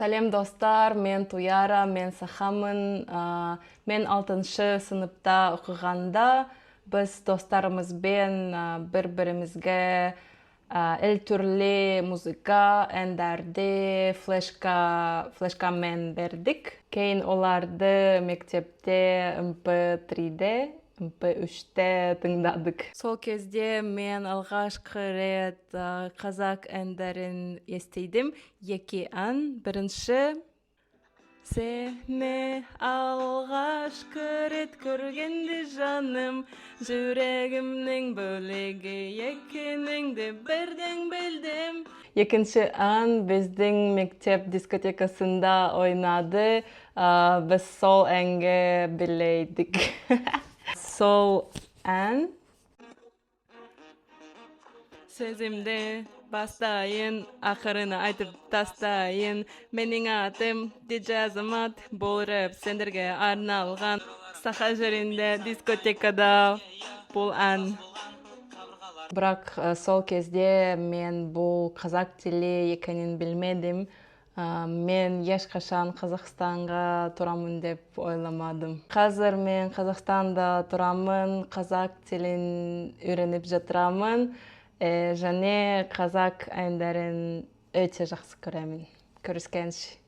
Сәлем достар, мен Туяра, мен Сахамын. Мен 6-шы сыныпта оқығанда біз достарымызбен бір-бірімізге әл түрлі музыка, әндерді флешкамен бердік. Кейін оларды мектепте MP3-де, MP3-те тыңдадық. Сол кезде мен алғашқы рет қазақ әндерін естідім. Екі ән. Бірінші сені алғашқы рет көргенде жаным, жүрегімнің бөлегі екеніңді бірден білдім. Екінші ән біздің мектеп дискотекасында ойнады. Біз сол әнге білейдік. Сол ән сөзімді бастайын, ақырына айтып тастайын. Менің атым диджей Азамат, бұл рэп сендерге арналған. Саха жерінде дискотекада бұл ән. Бірақ сол кезде мен бұл қазақ тілі екенін білмедім. Мен ешқашан Қазақстанға тұрамын деп ойламадым. Қазір мен Қазақстанда тұрамын, қазақ тілін үйреніп жатырамын. Және қазақ әндерін өте жақсы көремін. Көріскенше.